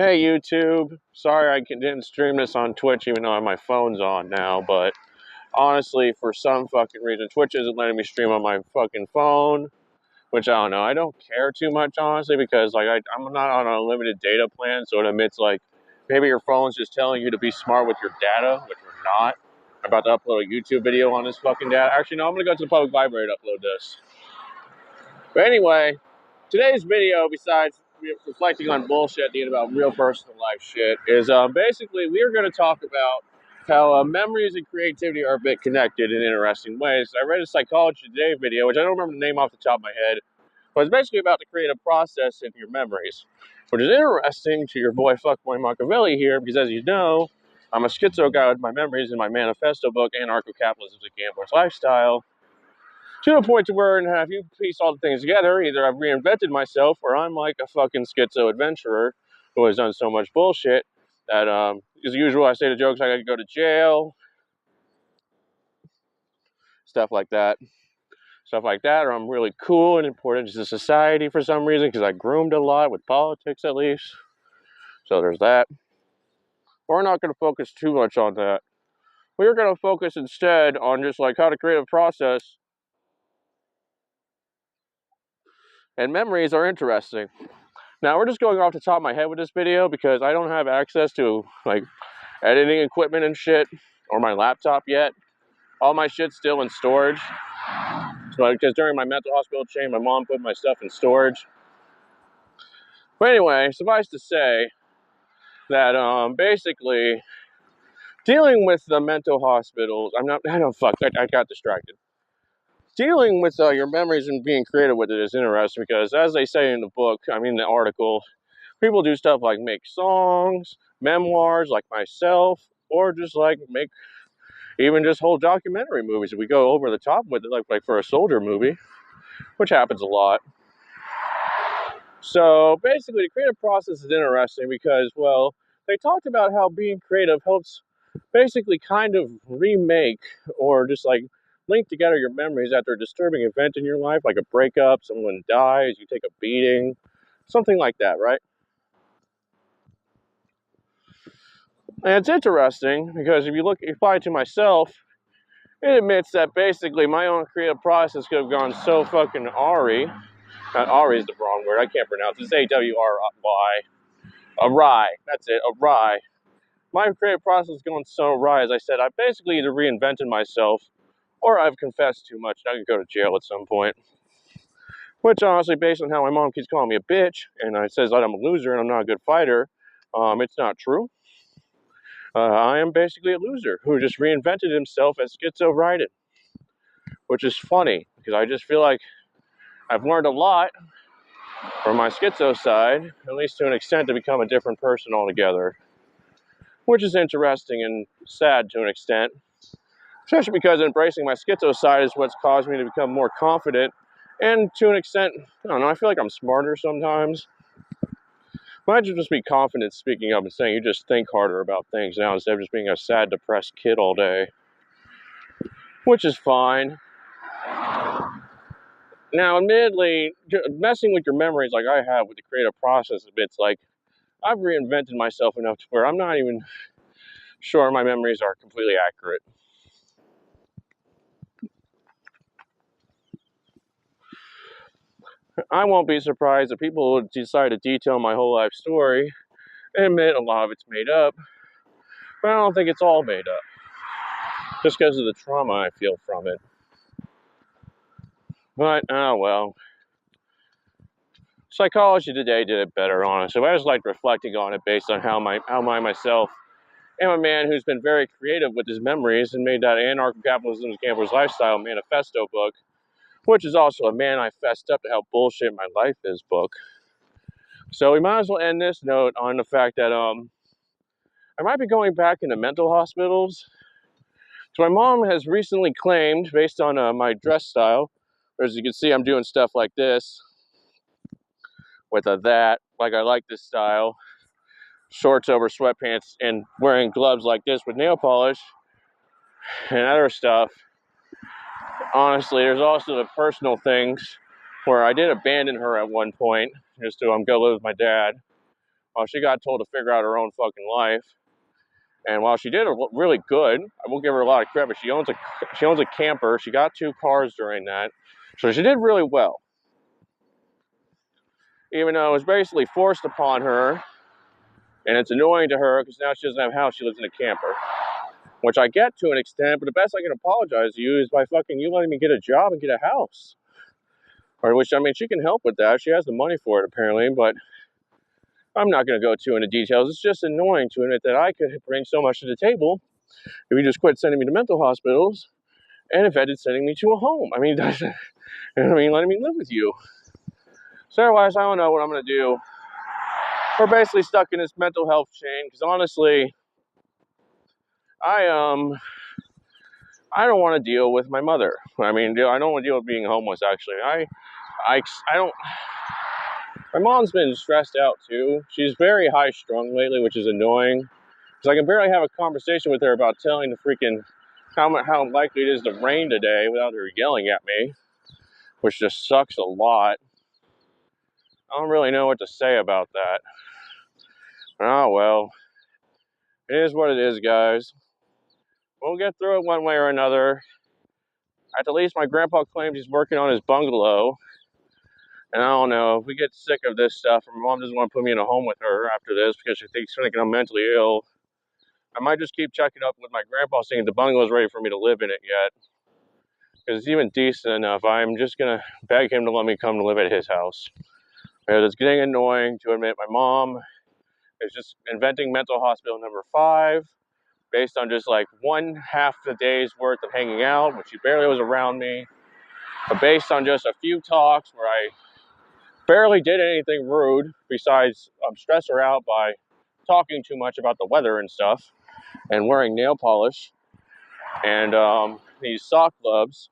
Hey YouTube, sorry I didn't stream this on Twitch even though my phone's on now, but honestly, for some fucking reason, Twitch isn't letting me stream on my fucking phone, which I don't know. I don't care too much, honestly, because like I'm not on a limited data plan, so it admits like maybe your phone's just telling you to be smart with your data, which we're not. I'm about to upload a YouTube video on this fucking data. Actually, no, I'm gonna go to the public library to upload this. But anyway, today's video, besides reflecting on bullshit and about real personal life shit, is basically we are going to talk about how memories and creativity are a bit connected in interesting ways. I read a Psychology Today video, which I don't remember the name off the top of my head, but it's basically about the creative process in your memories, which is interesting to your boy Fuckboy Machiavelli here, because as you know, I'm a schizo guy with my memories in my manifesto book, Anarcho-Capitalism is a Gambler's Lifestyle, to the point to where, if you piece all the things together, either I've reinvented myself or I'm like a fucking schizo adventurer who has done so much bullshit that, as usual, I say the jokes, I gotta go to jail, stuff like that. Stuff like that, or I'm really cool and important to society for some reason because I groomed a lot with politics at least. So there's that. We're not going to focus too much on that. We're going to focus instead on just like how to create a process. And memories are interesting. Now, we're just going off the top of my head with this video because I don't have access to, like, editing equipment and shit, or my laptop yet. All my shit's still in storage. So, because during my mental hospital chain, my mom put my stuff in storage. But anyway, suffice to say that, basically, dealing with the mental hospitals, I got distracted. Dealing with your memories and being creative with it is interesting because, as they say in the book, the article, people do stuff like make songs, memoirs like myself, or just like make even just whole documentary movies. If we go over the top with it, like for a soldier movie, which happens a lot. So basically, the creative process is interesting because, well, they talked about how being creative helps basically kind of remake or just like link together your memories after a disturbing event in your life, like a breakup, someone dies, you take a beating, something like that, right? And it's interesting because if you apply it to myself, it admits that basically my own creative process could have gone so fucking awry. Not awry is the wrong word, I can't pronounce it. It's A-W-R-Y. Awry. That's it, awry. My creative process has gone so awry, as I said, I basically either reinvented myself or I've confessed too much and I could go to jail at some point. Which honestly, based on how my mom keeps calling me a bitch and says that I'm a loser and I'm not a good fighter, it's not true. I am basically a loser who just reinvented himself as Schizo Raiden, which is funny because I just feel like I've learned a lot from my schizo side, at least to an extent, to become a different person altogether, which is interesting and sad to an extent, especially because embracing my schizo side is what's caused me to become more confident and to an extent, I don't know, I feel like I'm smarter sometimes. Might just be confident speaking up and saying you just think harder about things now instead of just being a sad, depressed kid all day, which is fine. Now, admittedly, messing with your memories like I have with the creative process, it's like I've reinvented myself enough to where I'm not even sure my memories are completely accurate. I won't be surprised if people decide to detail my whole life story and admit a lot of it's made up, but I don't think it's all made up, just because of the trauma I feel from it. But, oh well. Psychology Today did it better, honestly. I just liked reflecting on it based on how myself am a man who's been very creative with his memories and made that Anarcho-Capitalism is a Gambler's Lifestyle manifesto book, which is also a man I fessed up to how bullshit my life is book. So we might as well end this note on the fact that I might be going back into mental hospitals. So my mom has recently claimed, based on my dress style, as you can see, I'm doing stuff like this with that. Like I like this style, shorts over sweatpants, and wearing gloves like this with nail polish and other stuff. Honestly, there's also the personal things where I did abandon her at one point just to go live with my dad. Well, she got told to figure out her own fucking life. And while she did really good, I will give her a lot of credit. She owns a camper. She got 2 cars during that, so she did really well. Even though it was basically forced upon her, and it's annoying to her because now she doesn't have a house. She lives in a camper, which I get to an extent. But the best I can apologize to you is by fucking you letting me get a job and get a house. Or which, I mean, she can help with that. She has the money for it apparently, but I'm not going to go too into details. It's just annoying to admit that I could bring so much to the table if you just quit sending me to mental hospitals and invented sending me to a home. I mean, letting me live with you. So otherwise, I don't know what I'm going to do. We're basically stuck in this mental health chain because honestly, I don't want to deal with my mother. I mean, I don't want to deal with being homeless. Actually, I don't. My mom's been stressed out too. She's very high strung lately, which is annoying because I can barely have a conversation with her about telling the freaking how likely it is to rain today without her yelling at me, which just sucks a lot. I don't really know what to say about that. Oh well, it is what it is, guys. We'll get through it one way or another. At least my grandpa claims he's working on his bungalow. And I don't know, if we get sick of this stuff, and my mom doesn't want to put me in a home with her after this because she thinks I'm mentally ill, I might just keep checking up with my grandpa, seeing if the bungalow's ready for me to live in it yet. Because it's even decent enough. I'm just going to beg him to let me come to live at his house. Because it's getting annoying to admit my mom is just inventing mental hospital number 5 based on just like 1/2 the day's worth of hanging out, which she barely was around me. But based on just a few talks where I barely did anything rude besides stress her out by talking too much about the weather and stuff and wearing nail polish and these sock gloves,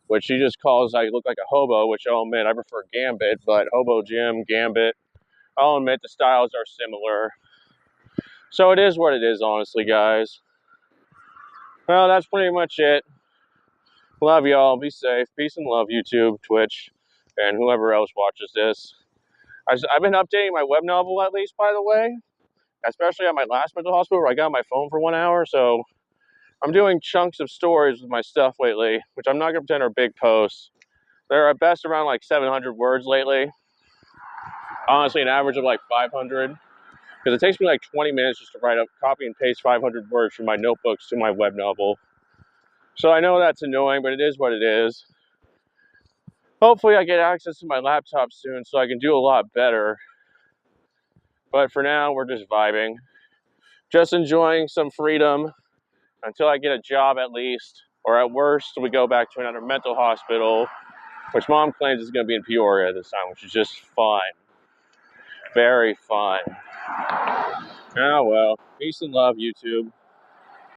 which she just calls I look like a hobo, which I'll admit I prefer Gambit, but Hobo Jim, Gambit, I'll admit the styles are similar. So it is what it is, honestly, guys. Well, that's pretty much it. Love y'all. Be safe. Peace and love, YouTube, Twitch, and whoever else watches this. I've been updating my web novel at least, by the way, especially at my last mental hospital where I got my phone for 1 hour. So I'm doing chunks of stories with my stuff lately, which I'm not going to pretend are big posts. They're at best around like 700 words lately. Honestly, an average of like 500. Because it takes me like 20 minutes just to write up, copy and paste 500 words from my notebooks to my web novel. So I know that's annoying, but it is what it is. Hopefully I get access to my laptop soon so I can do a lot better. But for now, we're just vibing. Just enjoying some freedom until I get a job at least. Or at worst, we go back to another mental hospital, which Mom claims is going to be in Peoria this time, which is just fun. Very fun. Oh well. Peace and love, YouTube.